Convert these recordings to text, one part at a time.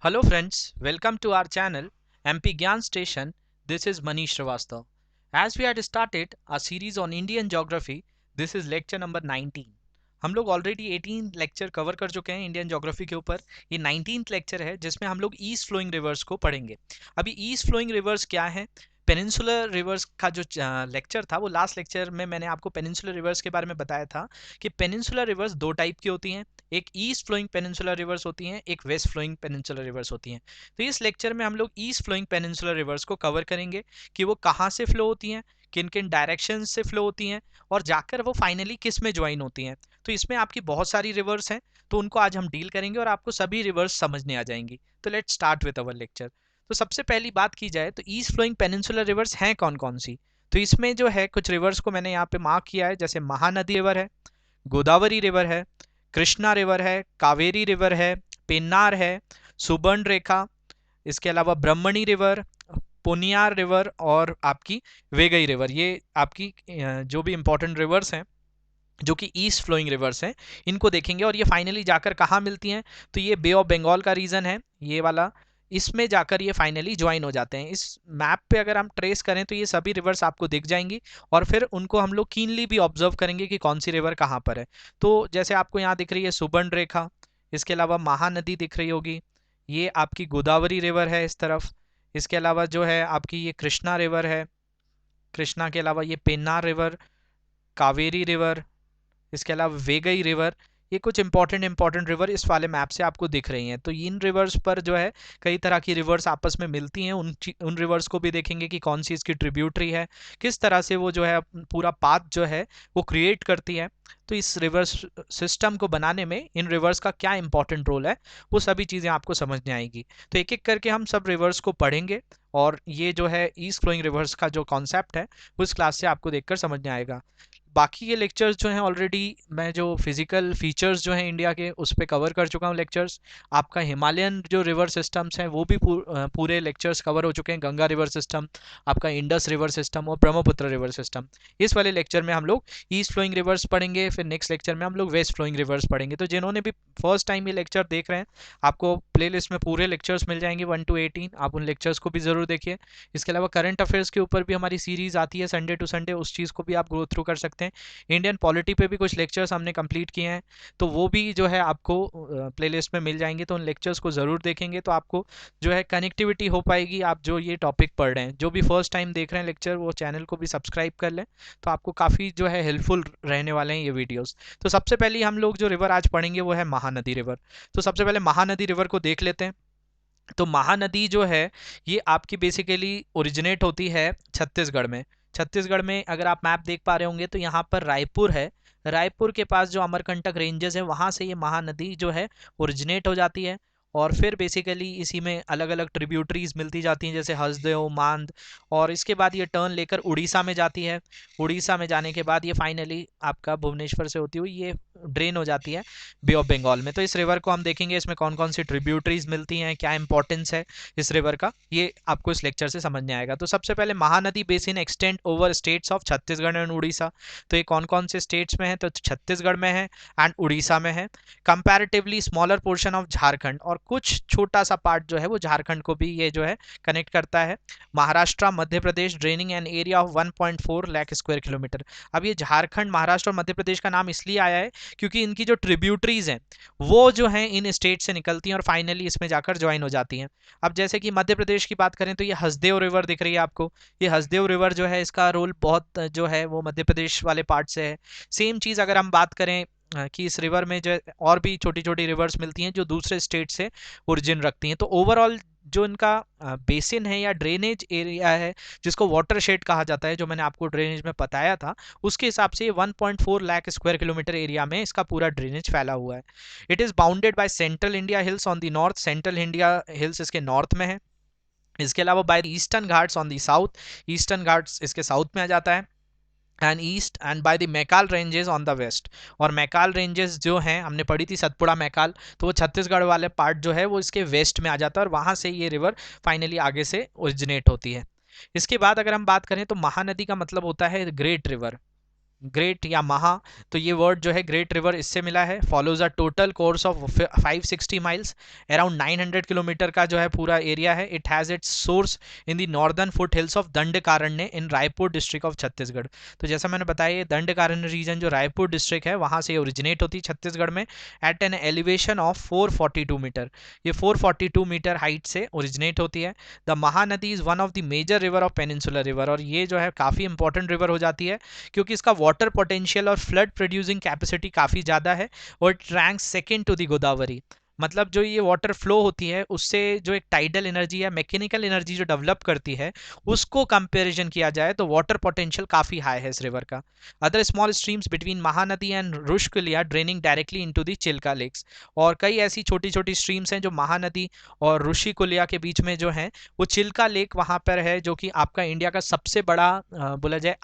Hello friends, welcome to our channel MP Gyan Station. This is Manish Srivastav. As we had started a series on Indian geography, this is lecture number 19. हम लोग already 18 lecture cover कर चुके हैं Indian geography के ऊपर। ये 19th lecture है जिसमें हम लोग ईस्ट फ्लोइंग रिवर्स को पढ़ेंगे। अभी ईस्ट फ्लोइंग रिवर्स क्या है, पेनिनसुलर रिवर्स का जो लेक्चर था वो लास्ट लेक्चर में मैंने आपको पेनिनसुलर रिवर्स के बारे में बताया था कि पेनिनसुलर रिवर्स दो टाइप की होती हैं। एक ईस्ट फ्लोइंग पेनिनसुलर रिवर्स होती हैं, एक वेस्ट फ्लोइंग पेनिनसुलर रिवर्स होती हैं। तो इस लेक्चर में हम लोग ईस्ट फ्लोइंग पेनिनसुलर रिवर्स को कवर करेंगे कि वो कहाँ से फ्लो होती हैं, किन किन डायरेक्शन से फ्लो होती हैं और जाकर वो फाइनली किस में ज्वाइन होती हैं। तो इसमें आपकी बहुत सारी रिवर्स हैं, तो उनको आज हम डील करेंगे और आपको सभी रिवर्स समझने आ जाएंगी। तो let's start with our lecture. तो सबसे पहली बात की जाए तो ईस्ट फ्लोइंग पेनिनसुलर रिवर्स हैं कौन कौन सी। तो इसमें जो है कुछ रिवर्स को मैंने यहाँ पे मार्क किया है, जैसे महानदी रिवर है, गोदावरी रिवर है, कृष्णा रिवर है, कावेरी रिवर है, पेन्नार है, सुबर्ण रेखा, इसके अलावा ब्रह्मणी रिवर, पुनियार रिवर और आपकी वेगई रिवर। ये आपकी जो भी इंपॉर्टेंट रिवर्स हैं जो कि ईस्ट फ्लोइंग रिवर्स हैं, इनको देखेंगे। और ये फाइनली जाकर कहाँ मिलती हैं, तो ये बे ऑफ बंगाल का रीजन है ये वाला, इसमें जाकर ये फाइनली ज्वाइन हो जाते हैं। इस मैप पे अगर हम ट्रेस करें तो ये सभी रिवर्स आपको दिख जाएंगी और फिर उनको हम लोग कीनली भी ऑब्जर्व करेंगे कि कौन सी रिवर कहाँ पर है। तो जैसे आपको यहाँ दिख रही है सुबर्ण रेखा, इसके अलावा महानदी दिख रही होगी, ये आपकी गोदावरी रिवर है इस तरफ, इसके अलावा जो है आपकी ये कृष्णा रिवर है, कृष्णा के अलावा ये पेन्नार रिवर, कावेरी रिवर, इसके अलावा वेगई रिवर। ये कुछ इंपॉर्टेंट रिवर इस वाले मैप से आपको दिख रही हैं। तो इन रिवर्स पर जो है कई तरह की रिवर्स आपस में मिलती हैं, उन रिवर्स को भी देखेंगे कि कौन सी इसकी ट्रिब्यूटरी है, किस तरह से वो जो है पूरा पाथ जो है वो क्रिएट करती है। तो इस रिवर्स सिस्टम को बनाने में इन रिवर्स का क्या इंपॉर्टेंट रोल है, वो सभी चीज़ें आपको समझने आएगी। तो एक एक करके हम सब रिवर्स को पढ़ेंगे और ये जो है ईस्ट फ्लोइंग रिवर्स का जो कॉन्सेप्ट है वो इस क्लास से आपको देखकर समझ में आएगा। बाकी के लेक्चर्स जो हैं ऑलरेडी मैं जो फिजिकल फीचर्स जो हैं इंडिया के उस पर कवर कर चुका हूँ लेक्चर्स। आपका हिमालयन जो रिवर सिस्टम्स हैं वो भी पूरे लेक्चर्स कवर हो चुके हैं। गंगा रिवर सिस्टम, आपका इंडस रिवर सिस्टम और ब्रह्मपुत्र रिवर सिस्टम। इस वाले लेक्चर में हम लोग ईस्ट फ्लोइंग रिवर्स पढ़ेंगे, फिर नेक्स्ट लेक्चर में हम लोग वेस्ट फ्लोइंग रिवर्स पढ़ेंगे। तो जिन्होंने भी फर्स्ट टाइम ये लेक्चर देख रहे हैं, आपको प्लेलिस्ट में पूरे लेक्चर्स मिल जाएंगे 1 to 18, आप उन लेक्चर्स को भी ज़रूर देखिए। इसके अलावा करंट अफेयर्स के ऊपर भी हमारी सीरीज़ आती है संडे टू संडे, उस चीज़ को भी आप गो थ्रू कर सकते हैं। इंडियन पॉलिटी पे भी कुछ लेक्चर्स हमने कंप्लीट किए हैं, तो वो भी जो है आपको प्लेलिस्ट में मिल जाएंगे। तो उन लेक्चर्स को ज़रूर देखेंगे तो आपको जो है कनेक्टिविटी हो पाएगी। आप जो ये टॉपिक पढ़ रहे हैं, जो भी फर्स्ट टाइम देख रहे हैं लेक्चर, वो चैनल को भी सब्सक्राइब कर लें, तो आपको काफ़ी जो है हेल्पफुल रहने वाले हैं ये वीडियोस। तो सबसे पहले हम लोग जो रिवर आज पढ़ेंगे वो है महानदी रिवर। तो सबसे पहले महानदी रिवर को देख लेते हैं। तो महानदी जो है ये आपकी बेसिकली ओरिजिनेट होती है छत्तीसगढ़ में। छत्तीसगढ़ में अगर आप मैप देख पा रहे होंगे तो यहाँ पर रायपुर है, रायपुर के पास जो अमरकंटक रेंजेस है वहाँ से ये महानदी जो है ओरिजिनेट हो जाती है। और फिर बेसिकली इसी में अलग अलग ट्रिब्यूटरीज मिलती जाती हैं, जैसे हसदेव, मांद, और इसके बाद ये टर्न लेकर उड़ीसा में जाती है। उड़ीसा में जाने के बाद ये फाइनली आपका भुवनेश्वर से होती हुई ये ड्रेन हो जाती है बे ऑफ बंगाल में। तो इस रिवर को हम देखेंगे, इसमें कौन कौन सी ट्रिब्यूटरीज मिलती हैं, क्या इंपॉर्टेंस है इस रिवर का, ये आपको इस लेक्चर से समझने आएगा। तो सबसे पहले Mahanadi basin extend over states of Chhattisgarh and Orissa. तो ये कौन कौन से स्टेट्स में है, तो छत्तीसगढ़ में है एंड उड़ीसा में है। Comparatively smaller portion of Jharkhand, और कुछ छोटा सा पार्ट जो है वो झारखंड को भी ये जो है कनेक्ट करता है। Maharashtra, Madhya Pradesh draining an area of 1.4 lakh square kilometre. अब ये झारखंड, महाराष्ट्र और मध्य प्रदेश का नाम इसलिए आया है क्योंकि इनकी जो ट्रिब्यूटरीज हैं वो जो हैं इन स्टेट से निकलती हैं और फाइनली इसमें जाकर ज्वाइन हो जाती हैं। अब जैसे कि मध्य प्रदेश की बात करें तो ये हसदेव रिवर दिख रही है आपको। ये हसदेव रिवर जो है इसका रोल बहुत जो है वो मध्य प्रदेश वाले पार्ट से है। सेम चीज़ अगर हम बात करें कि इस रिवर में जो और भी छोटी छोटी रिवर्स मिलती हैं जो दूसरे स्टेट से ओरिजिन रखती हैं। तो ओवरऑल जो इनका बेसिन है या ड्रेनेज एरिया है, जिसको वाटरशेड कहा जाता है, जो मैंने आपको ड्रेनेज में बताया था, उसके हिसाब से 1.4 लाख स्क्वायर किलोमीटर एरिया में इसका पूरा ड्रेनेज फैला हुआ है। It is bounded by Central India Hills on the north, Central India Hills इसके नॉर्थ में है। इसके अलावा by Eastern Ghats on the south, eastern Ghats इसके साउथ में आ जाता है, and east and by the Maikal ranges on the west. और मैकाल रेंजेस जो हैं हमने पढ़ी थी सतपुड़ा मैकाल, तो वो छत्तीसगढ़ वाले पार्ट जो है वो इसके वेस्ट में आ जाता है और वहाँ से ये रिवर फाइनली आगे से ओरिजिनेट होती है। इसके बाद अगर हम बात करें तो महानदी का मतलब होता है ग्रेट रिवर। ग्रेट या महा, तो ये वर्ड जो है ग्रेट रिवर इससे मिला है। Follows a total course of 560 miles, around 900 kilometre का जो है पूरा एरिया है। It has its source in the northern foot hills of Dandakaranya in Raipur district of Chhattisgarh. तो जैसा मैंने बताया, ये दंडकारण्य रीजन जो रायपुर डिस्ट्रिक्ट है वहाँ से ओरिजिनेट होती है छत्तीसगढ़ में, at an elevation of 442 metre. ये 442 मीटर हाइट से ओरिजिनेट होती है। The Mahanadi is one of the major river of peninsular river, और ये जो है काफ़ी इंपॉर्टेंट रिवर हो जाती है क्योंकि इसका वाटर पोटेंशियल और फ्लड प्रोड्यूसिंग कैपेसिटी काफ़ी ज़्यादा है, और it rank second to the Godavari. मतलब जो ये वाटर फ्लो होती है उससे जो एक टाइडल एनर्जी या मैकेनिकल एनर्जी जो डेवलप करती है, उसको कंपैरिजन किया जाए तो वाटर पोटेंशियल काफ़ी हाई है इस रिवर का। Other small streams between Mahanadi and Rushikulya draining directly into the Chilka lakes, और कई ऐसी छोटी छोटी स्ट्रीम्स हैं जो महानदी और ऋषिकुलिया के बीच में जो है, वो चिल्का लेक वहाँ पर है, जो कि आपका इंडिया का सबसे बड़ा बोला जाए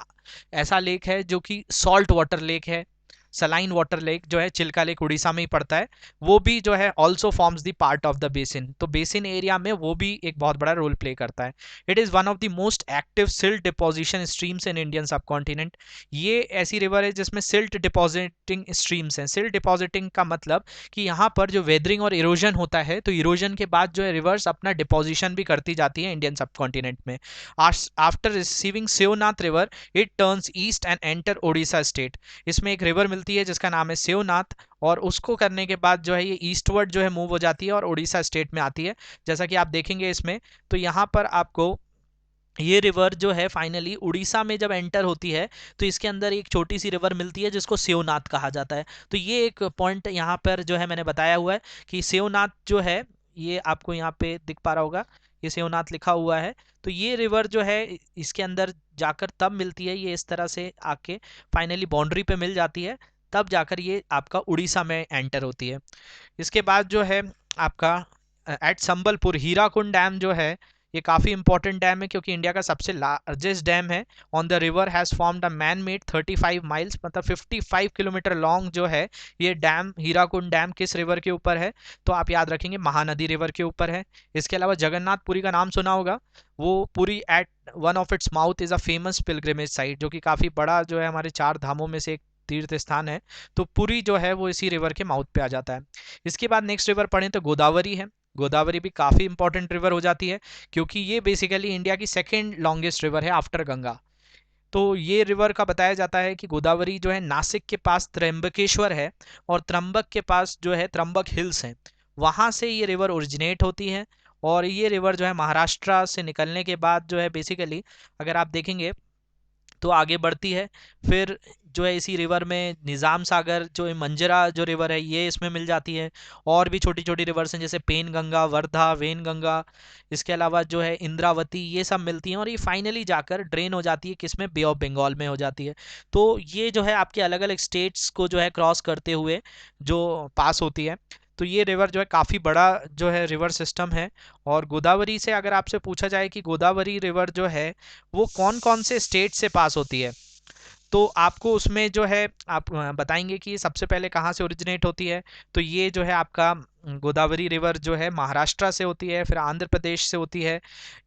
ऐसा लेक है जो कि सॉल्ट वाटर लेक है। सलाइन वाटर लेक जो है चिल्का लेक उड़ीसा में ही पड़ता है, वो भी जो है also forms the part of the basin. तो बेसिन एरिया में वो भी एक बहुत बड़ा रोल प्ले करता है। It is one of the most active silt deposition streams in Indian सब कॉन्टिनेंट। ये ऐसी रिवर है जिसमें सिल्ट डिपॉजिटिंग स्ट्रीम्स हैं। सिल्ट डिपॉजिटिंग का मतलब कि यहाँ पर जो वेदरिंग और इरोजन होता है, तो इरोजन के बाद जो है रिवर्स अपना डिपोजिशन भी करती जाती है इंडियन सब कॉन्टिनेंट में। After receiving Shivnath river it turns east and enter Odisha state. इसमें एक रिवर मिलती है जिसका नाम है शिवनाथ, और उसको करने के बाद जो है ये ईस्टवर्ड जो है मूव हो जाती है और उड़ीसा स्टेट में आती है, जैसा कि आप देखेंगे इसमें। तो यहाँ पर आपको ये रिवर जो है फाइनली उड़ीसा में जब एंटर होती है, तो इसके अंदर एक छोटी सी रिवर मिलती है जिसको शिवनाथ कहा जाता है। तो ये एक पॉइंट यहाँ पर जो है मैंने बताया हुआ है कि शिवनाथ जो है, ये आपको यहाँ पे दिख पा रहा होगा, ये शिवनाथ लिखा हुआ है। तो ये रिवर जो है इसके अंदर जाकर तब मिलती है, ये इस तरह से आके फाइनली बाउंड्री पे मिल जाती है, तब जाकर ये आपका उड़ीसा में एंटर होती है। इसके बाद जो है आपका एट संबलपुर हीराकुंड डैम जो है, ये काफ़ी इंपॉर्टेंट डैम है क्योंकि इंडिया का सबसे लार्जेस्ट डैम है। On the river has formed a man made 35 miles, मतलब 55 किलोमीटर लॉन्ग जो है ये डैम, हीराकुंड डैम किस रिवर के ऊपर है, तो आप याद रखेंगे महानदी रिवर के ऊपर है। इसके अलावा जगन्नाथपुरी का नाम सुना होगा, वो Puri at one of its mouth is a famous pilgrimage site, जो कि काफ़ी बड़ा जो है हमारे 4 धामों में से एक तीर्थ स्थान है। तो पुरी जो है वो इसी रिवर के माउथ पे आ जाता है। इसके बाद नेक्स्ट रिवर पढ़ें तो गोदावरी है। गोदावरी भी काफ़ी इंपॉर्टेंट रिवर हो जाती है क्योंकि ये बेसिकली इंडिया की सेकेंड लॉन्गेस्ट रिवर है आफ्टर गंगा। तो ये रिवर का बताया जाता है कि गोदावरी जो है नासिक के पास त्र्यंबकेश्वर है, और त्र्यंबक के पास जो है त्र्यंबक हिल्स हैं, वहाँ से ये रिवर ओरिजिनेट होती है। और ये रिवर जो है महाराष्ट्र से निकलने के बाद जो है बेसिकली अगर आप देखेंगे तो आगे बढ़ती है। फिर जो है इसी रिवर में निज़ाम सागर जो मंजरा जो रिवर है ये इसमें मिल जाती है। और भी छोटी छोटी रिवर्स हैं जैसे पेन गंगा, वर्धा, वेन गंगा, इसके अलावा जो है इंद्रावती, ये सब मिलती हैं, और ये फाइनली जाकर ड्रेन हो जाती है किसमें, बे ऑफ बंगाल में हो जाती है। तो ये जो है आपके अलग अलग स्टेट्स को जो है क्रॉस करते हुए जो पास होती है। तो ये रिवर जो है काफ़ी बड़ा जो है रिवर सिस्टम है। और गोदावरी से अगर आपसे पूछा जाए कि गोदावरी रिवर जो है वो कौन कौन से स्टेट से पास होती है, तो आपको उसमें जो है आप बताएंगे कि सबसे पहले कहाँ से ओरिजिनेट होती है। तो ये जो है आपका गोदावरी रिवर जो है महाराष्ट्र से होती है, फिर आंध्र प्रदेश से होती है।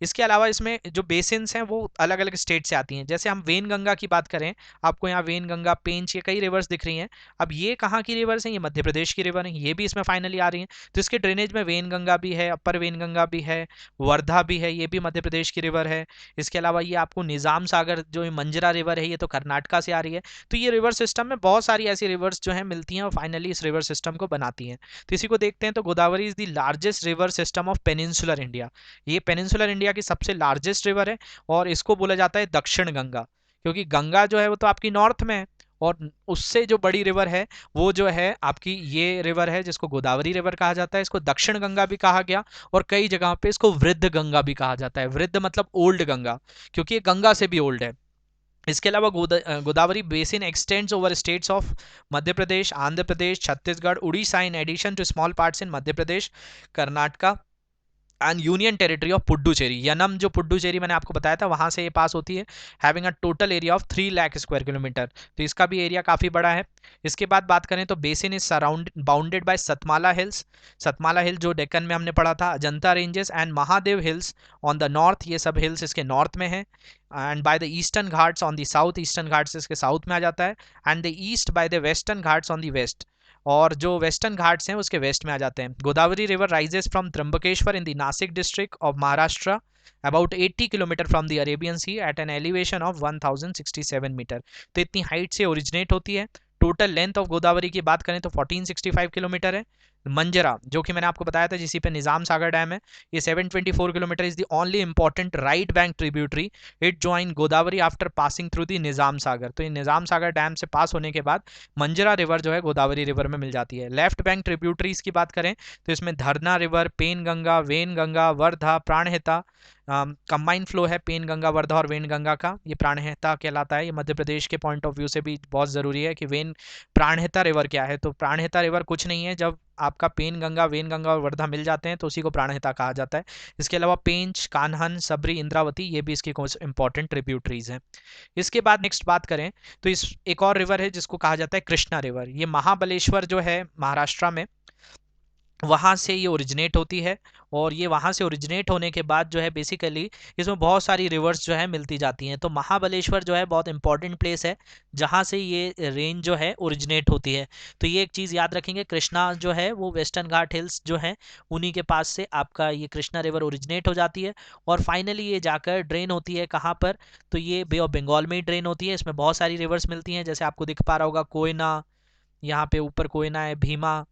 इसके अलावा इसमें जो बेसिन्स हैं वो अलग अलग स्टेट से आती हैं। जैसे हम वेन गंगा की बात करें, आपको यहाँ वेन गंगा, पेंच, ये कई रिवर्स दिख रही हैं। अब ये कहाँ की रिवर्स हैं, ये मध्य प्रदेश की रिवर हैं, ये भी इसमें फाइनली आ रही हैं। तो इसके ड्रेनेज में वेन गंगा भी है, अपर वेन गंगा भी है, वर्धा भी है, ये भी मध्य प्रदेश की रिवर है। इसके अलावा ये आपको निज़ाम सागर जो मंजरा रिवर है, ये तो कर्नाटका से आ रही है। तो ये रिवर सिस्टम में बहुत सारी ऐसी रिवर्स जो हैं मिलती हैं और फाइनली इस रिवर सिस्टम को बनाती हैं। तो इसी को देखते हैं। तो Godavari is the largest river system of peninsular India. ये पेनिनसुलर इंडिया की सबसे लार्जेस्ट रिवर है, और इसको बोला जाता है दक्षिण गंगा, क्योंकि गंगा जो है वो तो आपकी नॉर्थ में है, और उससे जो बड़ी रिवर है वो जो है आपकी ये रिवर है जिसको गोदावरी रिवर कहा जाता है। इसको दक्षिण गंगा भी कहा गया, और कई जगह पे इसको वृद्ध गंगा भी कहा जाता है। वृद्ध मतलब ओल्ड गंगा, क्योंकि ये गंगा से भी ओल्ड है। इसके अलावा Godavari basin extends over states of Madhya Pradesh, Andhra Pradesh, Chhattisgarh, Orissa, in addition to small parts in Madhya Pradesh, Karnataka, and union territory of Puducherry. Yanam जो पुडुचेरी मैंने आपको बताया था वहां से ये पास होती है, having a total area of 3 lakh square kilometre. तो इसका भी एरिया काफी बड़ा है। इसके बाद बात करें तो basin is surround bounded by Satmala hills. Satmala hill जो डेक्कन में हमने पढ़ा था, Ajanta ranges and Mahadev hills on the north, ये सब हिल्स इसके नॉर्थ में है। And by the eastern Ghats on the south, eastern Ghats इसके साउथ में आ जाता है। And the east by the western Ghats on the west, और जो वेस्टर्न घाट्स हैं उसके वेस्ट में आ जाते हैं। Godavari river rises from Trimbakeshwar in the Nashik district of Maharashtra about 80 kilometre from the Arabian sea at an elevation of 1067 metre. तो इतनी हाइट से ओरिजिनेट होती है। टोटल लेंथ ऑफ गोदावरी की बात करें तो 1465 किलोमीटर है। मंजरा जो कि मैंने आपको बताया था जिसी पे निजाम सागर डैम है, ये 724 kilometre is the only important right bank tributary. It join Godavari after passing through the Nizam Sagar. तो ये निजाम सागर डैम से पास होने के बाद मंजरा रिवर जो है गोदावरी रिवर में मिल जाती है। लेफ्ट बैंक ट्रिब्यूटरीज की बात करें तो इसमें Dharna river, Pen Ganga, Wain Ganga, Wardha, Pranhita, combine flow है पेन गंगा, वर्धा और वेन गंगा का, ये प्राणहिता कहलाता है। ये मध्य प्रदेश के पॉइंट ऑफ व्यू से भी बहुत ज़रूरी है कि वेन प्राणहिता रिवर क्या है। तो प्राणहिता रिवर कुछ नहीं है, जब आपका पेन गंगा, वेन गंगा और वर्धा मिल जाते हैं तो उसी को प्राणहिता कहा जाता है। इसके अलावा पेंच, कान्हन, सबरी, इंद्रावती ये भी इसकी कुछ इंपॉर्टेंट ट्रिब्यूटरीज हैं। इसके बाद नेक्स्ट बात करें तो इस एक और रिवर है जिसको कहा जाता है कृष्णा रिवर। ये महाबलेश्वर जो है महाराष्ट्र में, वहाँ से ये ओरिजिनेट होती है। और ये वहाँ से ओरिजिनेट होने के बाद जो है बेसिकली इसमें बहुत सारी रिवर्स जो है मिलती जाती हैं। तो महाबलेश्वर जो है बहुत इंपॉर्टेंट प्लेस है जहाँ से ये रेंज जो है ओरिजिनेट होती है। तो ये एक चीज़ याद रखेंगे, कृष्णा जो है वो वेस्टर्न घाट हिल्स जो है उन्हीं के पास से आपका ये कृष्णा रिवर ओरिजिनेट हो जाती है। और फाइनली ये जाकर ड्रेन होती है कहाँ पर, तो ये बे ऑफ बंगाल में ही ड्रेन होती है। इसमें बहुत सारी रिवर्स मिलती हैं, जैसे आपको दिख पा रहा होगा कोयना, यहाँ पे ऊपर कोयना है, भीमा,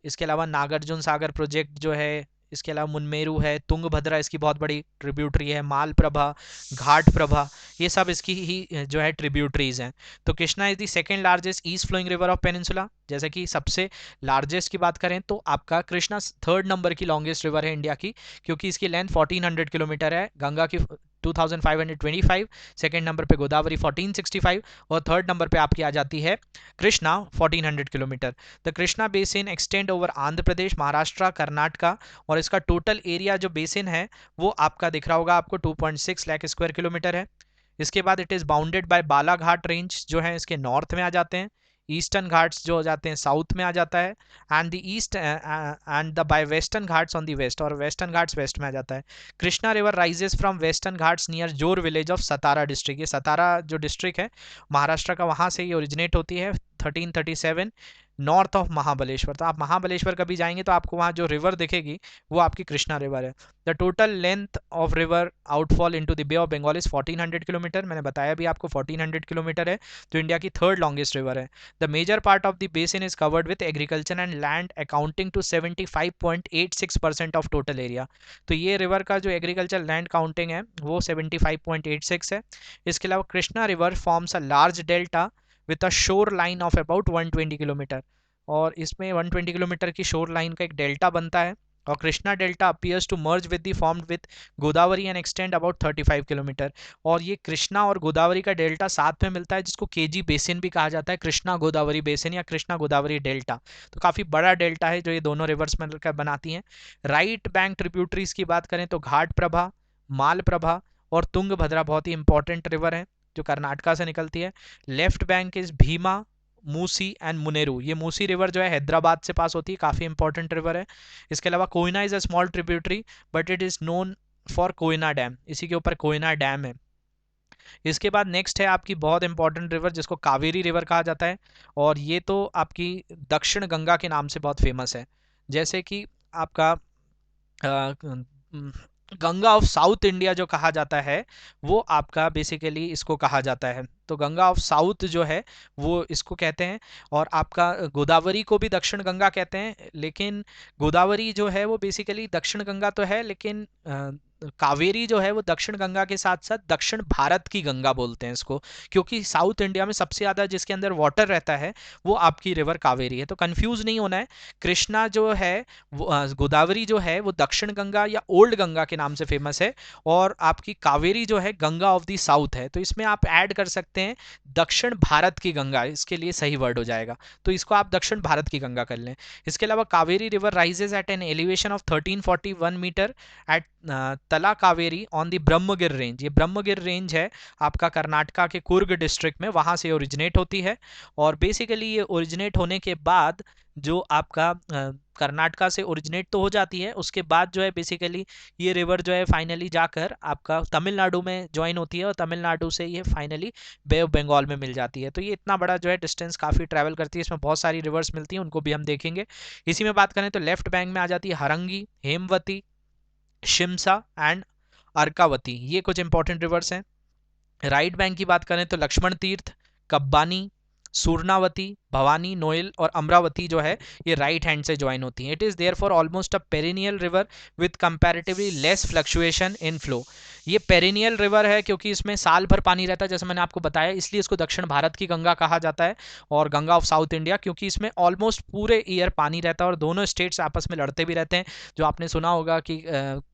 इसके अलावा नागार्जुन सागर प्रोजेक्ट जो है, इसके अलावा मुन्मेरू है, तुंगभद्रा इसकी बहुत बड़ी ट्रिब्यूटरी है, मालप्रभा, घाट प्रभा, ये सब इसकी ही जो है ट्रिब्यूटरीज हैं। तो Krishna is the second largest east flowing river of peninsula. जैसे कि सबसे लार्जेस्ट की बात करें तो आपका कृष्णा थर्ड नंबर की लॉन्गेस्ट रिवर है इंडिया की, क्योंकि इसकी लेंथ 1400 किलोमीटर है। गंगा की 2525, सेकेंड नंबर पे गोदावरी 1465 और थर्ड नंबर पे आपकी आ जाती है Krishna 1400 kilometre. The Krishna basin extend over Andhra Pradesh, Maharashtra, Karnataka, और इसका टोटल एरिया जो बेसिन है वो आपका दिख रहा होगा आपको 2.6 लाख स्क्वायर किलोमीटर है। इसके बाद it is bounded bye Balaghat range जो है इसके नॉर्थ में आ जाते हैं, ईस्टर्न घाट्स जो हो जाते हैं साउथ में आ जाता है, and the east and the by Western Ghats on the west, और वेस्टर्न घाट्स वेस्ट में आ जाता है। Krishna river rises from Western Ghats near Jor village of Satara district. ये सतारा जो डिस्ट्रिक्ट है महाराष्ट्र का, वहाँ से ये ओरिजिनेट होती है 1337 नॉर्थ ऑफ महाबलेश्वर। तो आप महाबलेश्वर कभी जाएंगे तो आपको वहाँ जो रिवर दिखेगी वो आपकी कृष्णा रिवर है। The total length of river outfall into the bay of Bengal is 1400 kilometre. मैंने बताया भी आपको 1400 किलोमीटर है, जो इंडिया की थर्ड लॉन्गेस्ट रिवर है। The major part of the basin is covered with agriculture and land accounting to 75.86% of total area. तो ये रिवर का जो एग्रीकल्चर लैंड काउंटिंग है वो 75.86 है। इसके अलावा Krishna river forms a large delta with a shore line of about 120 kilometre, और इसमें 120 किलोमीटर की शोर लाइन का एक डेल्टा बनता है। और Krishna delta appears to merge with the formed with Godavari and extend about 35 kilometre. और ये कृष्णा और गोदावरी का डेल्टा साथ में मिलता है, जिसको केजी बेसिन भी कहा जाता है, कृष्णा गोदावरी बेसिन या कृष्णा गोदावरी डेल्टा। तो काफ़ी बड़ा डेल्टा है जो ये दोनों रिवर्स मिलकर बनाती हैं। राइट बैंक ट्रिब्यूटरीज की बात करें तो घाट प्रभा, मालप्रभा और तुंगभद्रा बहुत ही इंपॉर्टेंट रिवर है जो कर्नाटका से निकलती है। Left bank is Bhima, Musi and Muneru. ये मूसी रिवर जो है हैदराबाद से पास होती है, काफ़ी इंपॉर्टेंट रिवर है। इसके अलावा Koyna is a small tributary but it is known for Koyna dam, इसी के ऊपर कोयना डैम है। इसके बाद नेक्स्ट है आपकी बहुत इंपॉर्टेंट रिवर जिसको कावेरी रिवर कहा जाता है, और ये तो आपकी दक्षिण गंगा के नाम से बहुत फेमस है। जैसे कि आपका गंगा ऑफ साउथ इंडिया जो कहा जाता है वो आपका बेसिकली इसको कहा जाता है। तो गंगा ऑफ साउथ जो है वो इसको कहते हैं। और आपका गोदावरी को भी दक्षिण गंगा कहते हैं, लेकिन गोदावरी जो है वो बेसिकली दक्षिण गंगा तो है, लेकिन कावेरी जो है वो दक्षिण गंगा के साथ साथ दक्षिण भारत की गंगा बोलते हैं इसको, क्योंकि साउथ इंडिया में सबसे ज़्यादा जिसके अंदर वाटर रहता है वो आपकी रिवर कावेरी है। तो कंफ्यूज नहीं होना है, कृष्णा जो है गोदावरी जो है वो दक्षिण गंगा या ओल्ड गंगा के नाम से फेमस है, और आपकी कावेरी जो है गंगा ऑफ द साउथ है। तो इसमें आप ऐड कर सकते हैं दक्षिण भारत की गंगा, इसके लिए सही वर्ड हो जाएगा, तो इसको आप दक्षिण भारत की गंगा कर लें। इसके अलावा Kaveri river rises at an elevation of 1341 metre at Tala Kaveri on the Brahmagiri range. ये ब्रह्मगिर रेंज है आपका कर्नाटका के कुर्ग डिस्ट्रिक्ट में, वहां से ओरिजिनेट होती है। और बेसिकली ये ओरिजिनेट होने के बाद जो आपका कर्नाटका से ओरिजिनेट तो हो जाती है, उसके बाद जो है बेसिकली ये रिवर जो है फाइनली जाकर आपका तमिलनाडु में ज्वाइन होती है, और तमिलनाडु से ये फाइनली बे ऑफ बंगाल में मिल जाती है। तो ये इतना बड़ा जो है डिस्टेंस काफ़ी ट्रैवल करती है, इसमें बहुत सारी रिवर्स मिलती हैं, उनको भी हम देखेंगे। इसी में बात करें तो लेफ्ट बैंक में आ जाती है हरंगी, हेमवती, शिमसा एंड अर्कावती, ये कुछ इंपॉर्टेंट रिवर्स हैं। राइट बैंक की बात करें तो लक्ष्मण तीर्थ, कब्बानी, सूर्णावती, भवानी, नोएल और अमरावती जो है ये राइट हैंड से ज्वाइन होती हैं। It is there for almost a perennial river with comparatively less fluctuation in flow. ये पेरिनियल रिवर है क्योंकि इसमें साल भर पानी रहता है, जैसे मैंने आपको बताया, इसलिए इसको दक्षिण भारत की गंगा कहा जाता है और गंगा ऑफ साउथ इंडिया, क्योंकि इसमें ऑलमोस्ट पूरे ईयर पानी रहता है और दोनों स्टेट्स आपस में लड़ते भी रहते हैं। जो आपने सुना होगा कि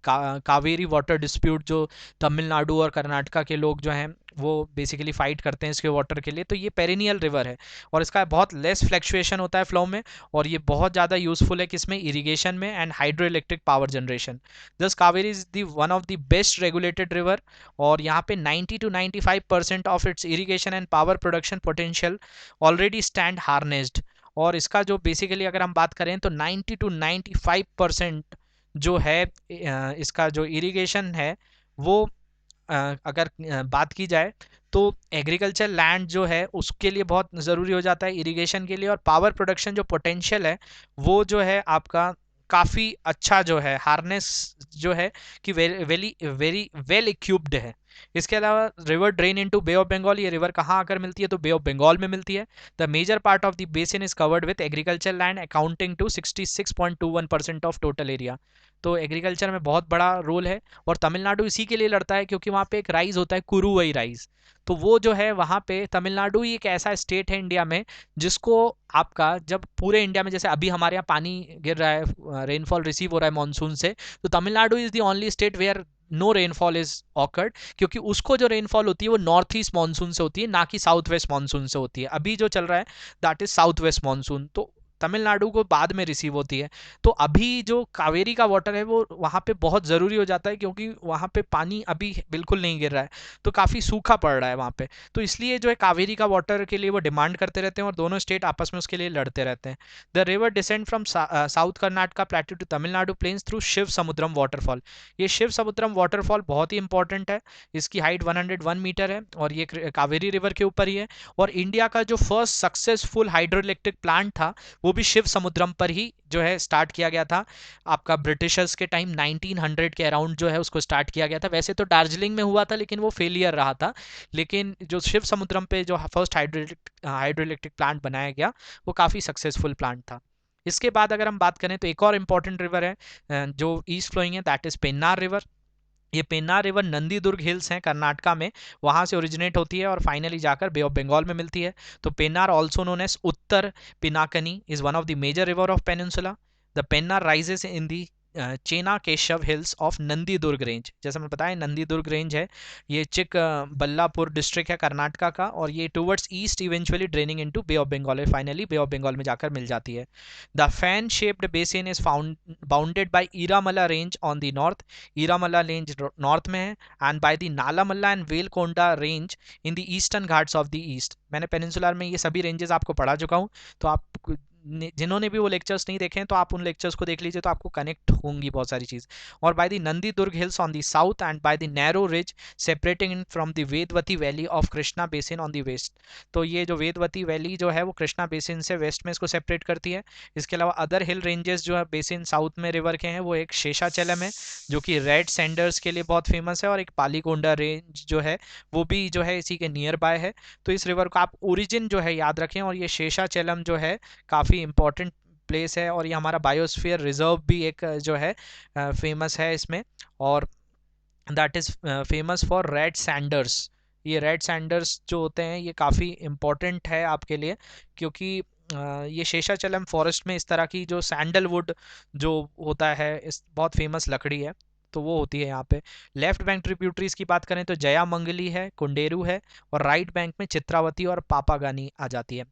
कावेरी वाटर डिस्प्यूट जो तमिलनाडु और कर्नाटका के लोग जो हैं वो बेसिकली फाइट करते हैं इसके वाटर के लिए। तो ये पेरिनियल रिवर है और इसका बहुत लेस फ्लक्चुएशन होता है फ्लो में, और ये बहुत ज़्यादा यूजफुल है किसमें, इरिगेशन में and hydro electric power generation. Thus Kaveri is the one of the best regulated river, और यहाँ पे 90 to 95% of its irrigation and power production potential already stand harnessed. और इसका जो बेसिकली अगर हम बात करें तो 90 to 95% जो है इसका जो इरिगेशन है वो अगर बात की जाए तो एग्रीकल्चर लैंड जो है उसके लिए बहुत ज़रूरी हो जाता है इरिगेशन के लिए, और पावर प्रोडक्शन जो पोटेंशियल है वो जो है आपका काफ़ी अच्छा जो है हार्नेस जो है कि वेरी वेरी वेल इक्विप्ड है। इसके अलावा river drain into bay of Bengal, ये रिवर कहाँ आकर मिलती है तो बे ऑफ बंगाल में मिलती है। The major part of the basin is covered with agriculture land accounting to 66.21% of total area. तो एग्रीकल्चर में बहुत बड़ा रोल है, और तमिलनाडु इसी के लिए लड़ता है क्योंकि वहाँ पे एक राइस होता है कुरुवई राइस। तो वो जो है वहाँ पे तमिलनाडु ही एक ऐसा स्टेट है इंडिया में जिसको आपका जब पूरे इंडिया में जैसे अभी हमारे यहाँ पानी गिर रहा है, रेनफॉल रिसीव हो रहा है मानसून से, तो Tamil Nadu is the only state where no rainfall is occurred, क्योंकि उसको जो रेनफॉल होती है वो नॉर्थ ईस्ट मानसून से होती है, ना कि साउथ वेस्ट मानसून से होती है। अभी जो चल रहा है that is south west monsoon, तो तमिलनाडु को बाद में रिसीव होती है। तो अभी जो कावेरी का वाटर है वो वहाँ पे बहुत ज़रूरी हो जाता है क्योंकि वहाँ पे पानी अभी बिल्कुल नहीं गिर रहा है, तो काफ़ी सूखा पड़ रहा है वहाँ पे। तो इसलिए जो है कावेरी का वाटर के लिए वो डिमांड करते रहते हैं और दोनों स्टेट आपस में उसके लिए लड़ते रहते हैं। The river descend from south Karnataka plateau to Tamil Nadu plains through Shiva Samudram waterfall. ये शिव समुद्रम वाटरफॉल बहुत ही इंपॉर्टेंट है, इसकी हाइट 101 मीटर है और ये कावेरी रिवर के ऊपर ही है। और इंडिया का जो first successful hydro electric plant था वो भी शिव समुद्रम पर ही जो है स्टार्ट किया गया था। आपका ब्रिटिशर्स के टाइम 1900 के अराउंड जो है उसको स्टार्ट किया गया था। वैसे तो दार्जिलिंग में हुआ था लेकिन वो फेलियर रहा था, लेकिन जो शिव समुद्रम पे जो फर्स्ट हाइड्रो इलेक्ट्रिक प्लांट बनाया गया वो काफ़ी सक्सेसफुल प्लांट था। इसके बाद अगर हम बात करें तो एक और इम्पॉर्टेंट रिवर है जो ईस्ट फ्लोइंग है, दैट इज पेन्नार रिवर। ये पेन्नार रिवर नंदी दुर्ग हिल्स हैं कर्नाटका में, वहाँ से ओरिजिनेट होती है और फाइनली जाकर बे ऑफ बंगाल में मिलती है। तो Pennar also known as Uttar Pinakini is one of the major river of peninsula. The Pennar rises in the Chenna Keshava hills of Nandi Durg range. जैसे मैं बताया नंदी दुर्ग रेंज है, ये चिक बल्लापुर डिस्ट्रिक्ट है कर्नाटका का, और ये towards east eventually draining into bay of Bengal है, फाइनली बे ऑफ बंगाल में जाकर मिल जाती है। The fan shaped basin is found bounded by Erramala range on the north, Erramala range north में है, and by the Nallamala and Velikonda range in the eastern Ghats of the east. मैंने peninsular में ये सभी रेंजेस आपको पढ़ा चुका हूँ, तो आप जिन्होंने भी वो लेक्चर्स नहीं देखे हैं तो आप उन लेक्चर्स को देख लीजिए, तो आपको कनेक्ट होंगी बहुत सारी चीज़। और by the Nandi Durg hills on the south end by the narrow ridge separating in from the Vedavati valley of Krishna basin on the west. तो ये जो वेदवती वैली जो है वो कृष्णा बेसिन से वेस्ट में इसको सेपरेट करती है। इसके अलावा अदर हिल रेंजेस जो है बेसिन साउथ में रिवर के हैं वो एक शेषाचलम है जो कि रेड सैंडर्स के लिए बहुत फेमस है, और एक पालीकोंडा रेंज जो है वो भी जो है इसी के नियर बाय है। तो इस रिवर को आप ओरिजिन जो है याद रखें, और ये शेषाचलम जो है काफ़ी इंपॉर्टेंट प्लेस है, और ये हमारा बायोस्फीयर रिजर्व भी एक जो है फेमस है इसमें। और that is famous for red Sanders. ये रेड सैंडर्स जो होते हैं ये काफ़ी इम्पोर्टेंट है आपके लिए, क्योंकि ये शेषाचलम फॉरेस्ट में इस तरह की जो सैंडलवुड जो होता है इस बहुत फेमस लकड़ी है, तो वो होती है यहाँ पे। लेफ्ट बैंक ट्रिब्यूटरीज की बात करें तो जयामंगली है, कुंडेरू है, और राइट बैंक में चित्रावती और पापागानी आ जाती है।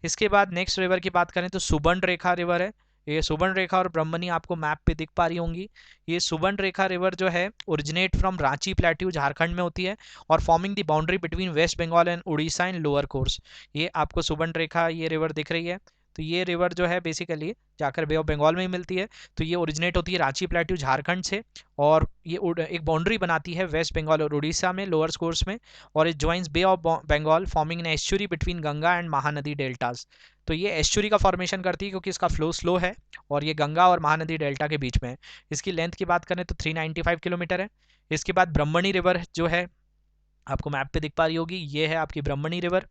इसके बाद नेक्स्ट रिवर की बात करें तो सुबर्ण रेखा रिवर है। ये सुबर्ण रेखा और ब्रह्मणी आपको मैप पे दिख पा रही होंगी। ये सुबर्ण रेखा रिवर जो है originate from Ranchi plateau Jharkhand में होती है, और forming the boundary between west Bengal and Orissa in lower course. ये आपको सुबर्ण रेखा ये रिवर दिख रही है। तो ये रिवर जो है बेसिकली जाकर बे ऑफ बंगाल में ही मिलती है। तो ये ओरिजिनेट होती है रांची प्लेट्यू झारखंड से, और ये एक बाउंड्री बनाती है वेस्ट बंगाल और उड़ीसा में लोअर कोर्स में, और it joins bay of Bengal forming an estuary between Ganga and Mahanadi deltas. तो ये एस्चुरी का फॉर्मेशन करती है क्योंकि इसका फ्लो स्लो है, और ये गंगा और महानदी डेल्टा के बीच में है। इसकी लेंथ की बात करें तो 395 किलोमीटर है। इसके बाद ब्रह्मणी रिवर जो है आपको मैप पे दिख पा रही होगी, ये है आपकी ब्रह्मणी रिवर।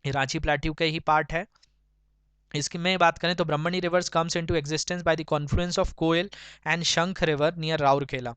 ये रांची प्लेट्यू का ही पार्ट है। इसकी में बात करें तो Brahmani rivers comes into existence by the confluence of Koel and Sankh river near Rourkela.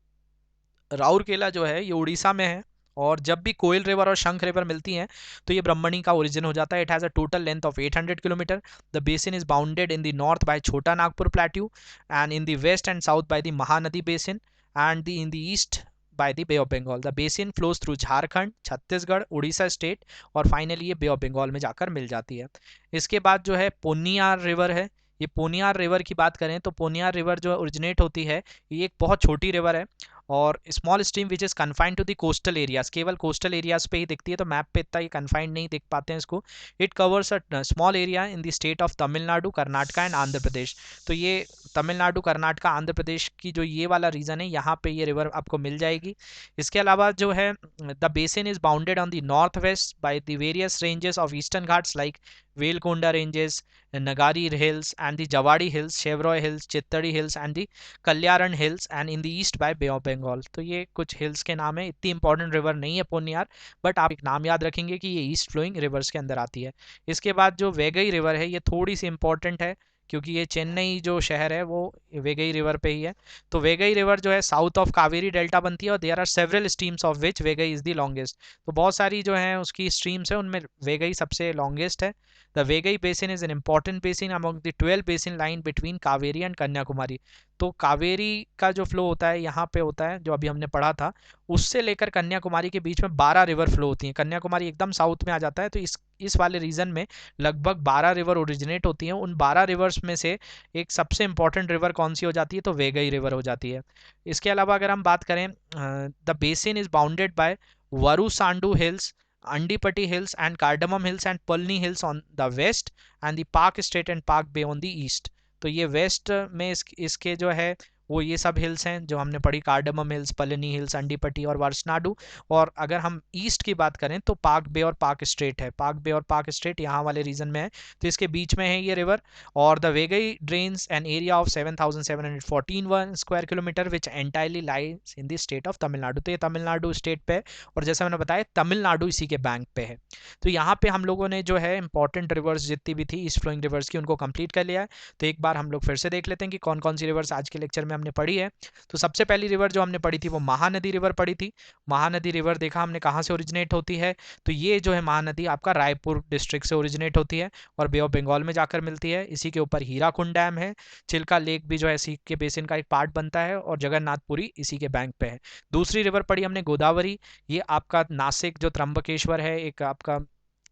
Rourkela जो है ये उड़ीसा में है, और जब भी कोयल रिवर और शंख रिवर मिलती हैं तो ये ब्रह्मणी का ओरिजिन हो जाता है। It has a total length of 800 kilometre. The basin is bounded in the north by Chota Nagpur plateau, and in the west and south by the Mahanadi basin, and in the east by the bay of Bengal. The basin flows through Jharkhand, Chhattisgarh, Orissa state, और finally ये bay of Bengal में जाकर मिल जाती है। इसके बाद जो है पोन्नियार रिवर है। ये पोन्नियार रिवर की बात करें तो पोन्नियार रिवर जो ओरिजिनेट होती है, ये एक बहुत छोटी रिवर है, और small stream which is confined to the coastal areas. केवल कोस्टल एरियाज पे ही दिखती है, तो मैप पे इतना ही कन्फाइंड नहीं दिख पाते हैं इसको। It covers a small area in the state of Tamil Nadu, Karnataka and Andhra Pradesh. तो ये तमिलनाडु, कर्नाटका, आंध्र प्रदेश की जो ये वाला रीजन है, यहाँ पे ये रिवर आपको मिल जाएगी। इसके अलावा जो है the basin is bounded on the north west by the various ranges of eastern Ghats like Velikonda ranges, Nagari hills and the Javadi hills, Shevaroy hills, Chitteri hills and the Kalyan hills, and in the east by bay of Bengal. तो ये कुछ hills के नाम है। इतनी important river नहीं है पोन्नियार, but आप एक नाम याद रखेंगे कि ये ईस्ट फ्लोइंग रिवर्स के अंदर आती है। इसके बाद जो वेगई रिवर है ये थोड़ी सी इंपॉर्टेंट है, क्योंकि ये चेन्नई जो शहर है वो वेगई रिवर पे ही है। तो वेगई रिवर जो है साउथ ऑफ कावेरी डेल्टा बनती है, और there are several streams of which Vaigai is the longest. तो बहुत सारी जो है उसकी स्ट्रीम्स है, उनमें वेगई सबसे लॉन्गेस्ट है। The Vaigai basin is an important basin among the 12 basin line between Kaveri and Kanyakumari. तो कावेरी का जो फ्लो होता है यहाँ पे होता है, जो अभी हमने पढ़ा था, उससे लेकर कन्याकुमारी के बीच में 12 रिवर फ्लो होती हैं। कन्याकुमारी एकदम साउथ में आ जाता है, तो इस वाले रीजन में लगभग 12 रिवर ओरिजिनेट होती हैं। उन 12 रिवर्स में से एक सबसे इंपॉर्टेंट रिवर कौन सी हो जाती है, तो वेगई रिवर हो जाती है। इसके अलावा अगर हम बात करें, the basin is bounded by Varusanadu hills, Andipatti hills and cardamom hills and Palani hills on the west, and the Palk Strait and Palk Bay on the east. तो ये वेस्ट में इसके जो है वो ये सब हिल्स हैं जो हमने पढ़ी, कार्डमम हिल्स, पलनी हिल्स, अंडीपट्टी और वर्सनाडू। और अगर हम ईस्ट की बात करें तो पार्क बे और पार्क स्ट्रेट है। पार्क बे और पार्क स्ट्रेट यहाँ वाले रीजन में है, तो इसके बीच में है ये रिवर। और the Vaigai drains an area of 7,714 square kilometre which entirely lies in the state of Tamil Nadu. तो ये तमिलनाडु स्टेट पे है, और जैसा मैंने बताया तमिलनाडु इसी के बैंक पे है। तो यहाँ पे हम लोगों ने जो है इंपॉर्टेंट रिवर्स जितनी भी थी ईस्ट फ्लोइंग रिवर्स की, उनको कंप्लीट कर लिया है। तो एक बार हम लोग फिर से देख लेते हैं कि कौन कौन सी रिवर्स आज के लेक्चर में हमने पढ़ी है। तो सबसे पहली रिवर जो हमने पढ़ी थी वो महानदी रिवर पढ़ी थी। महानदी रिवर देखा हमने कहाँ से ओरिजिनेट होती है, तो ये जो है महानदी आपका रायपुर डिस्ट्रिक्ट से ओरिजिनेट होती है और बे ऑफ बंगाल में जाकर मिलती है। इसी के ऊपर हीराकुंड डैम है, चिल्का लेक भी जो है इसी के बेसिन का एक पार्ट बनता है, और जगन्नाथपुरी इसी के बैंक पे है। दूसरी रिवर पढ़ी हमने गोदावरी, ये आपका नासिक जो त्र्यंबकेश्वर है एक आपका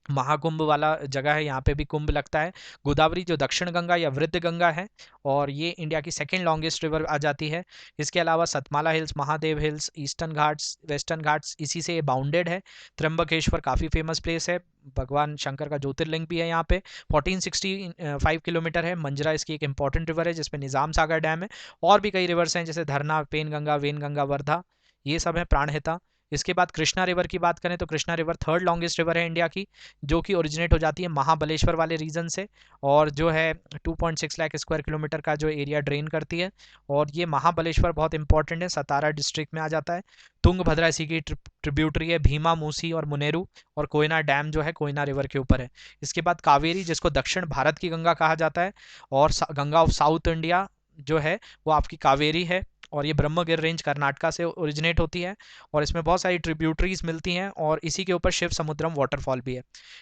महाकुंभ वाला जगह है, यहाँ पे भी कुंभ लगता है। गोदावरी जो दक्षिण गंगा या वृद्ध गंगा है, और ये इंडिया की सेकंड लॉन्गेस्ट रिवर आ जाती है। इसके अलावा Satmala hills, Mahadev hills, eastern Ghats, western Ghats इसी से बाउंडेड है। त्र्यंबकेश्वर काफ़ी फेमस प्लेस है, भगवान शंकर का ज्योतिर्लिंग भी है यहाँ पे। 1465 किलोमीटर है। मंजरा इसकी एक इंपॉर्टेंट रिवर है जिसपे निज़ाम सागर डैम है। और भी कई रिवर्स हैं जैसे धरना, पेन गंगा, वेन गंगा, वर्धा, ये सब है, प्राणहिता। इसके बाद कृष्णा रिवर की बात करें तो Krishna river third longest river है इंडिया की, जो कि ओरिजिनेट हो जाती है महाबलेश्वर वाले रीजन से, और जो है 2.6 लाख स्क्वायर किलोमीटर का जो एरिया ड्रेन करती है। और ये महाबलेश्वर बहुत इंपॉर्टेंट है, सतारा डिस्ट्रिक्ट में आ जाता है। तुंगभद्रा इसी की ट्रिब्यूटरी है, भीमा, मूसी और मुनेरू, और कोयना डैम जो है कोयना रिवर के ऊपर है। इसके बाद कावेरी, जिसको दक्षिण भारत की गंगा कहा जाता है, और गंगा ऑफ साउथ इंडिया जो है वो आपकी कावेरी है। और ये ब्रह्मगिर रेंज कर्नाटका से ओरिजिनेट होती है और इसमें बहुत सारी ट्रिब्यूटरीज मिलती हैं और इसी के ऊपर शिव समुद्रम वाटरफॉल भी है।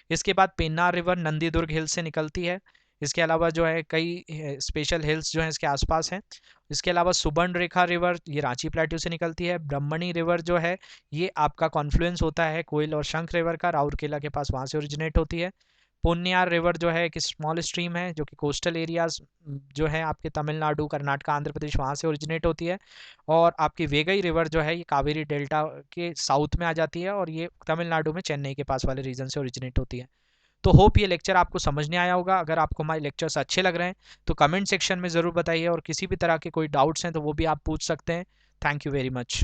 इसके बाद पेन्नार रिवर नंदीदुर्ग हिल्स से निकलती है। इसके अलावा जो है कई स्पेशल हिल्स जो हैं इसके आसपास हैं। इसके अलावा सुबर्ण रेखा रिवर ये रांची प्लेट्यू से निकलती है। ब्रह्मणी रिवर जो है ये आपका कॉन्फ्लुएंस होता है कोयल और शंख रिवर का, राउरकेला के पास, वहाँ से ओरिजिनेट होती है। पुन्यार रिवर जो है एक स्मॉल स्ट्रीम है जो कि कोस्टल एरियाज जो है आपके तमिलनाडु, कर्नाटका, आंध्र प्रदेश, वहाँ से ओरिजिनेट होती है। और आपकी वेगई रिवर जो है ये कावेरी डेल्टा के साउथ में आ जाती है और ये तमिलनाडु में चेन्नई के पास वाले रीजन से ओरिजिनेट होती है। तो होप ये लेक्चर आपको समझने आया होगा। अगर आपको हमारे लेक्चर्स अच्छे लग रहे हैं तो कमेंट सेक्शन में ज़रूर बताइए और किसी भी तरह के कोई डाउट्स हैं तो वो भी आप पूछ सकते हैं। Thank you very much.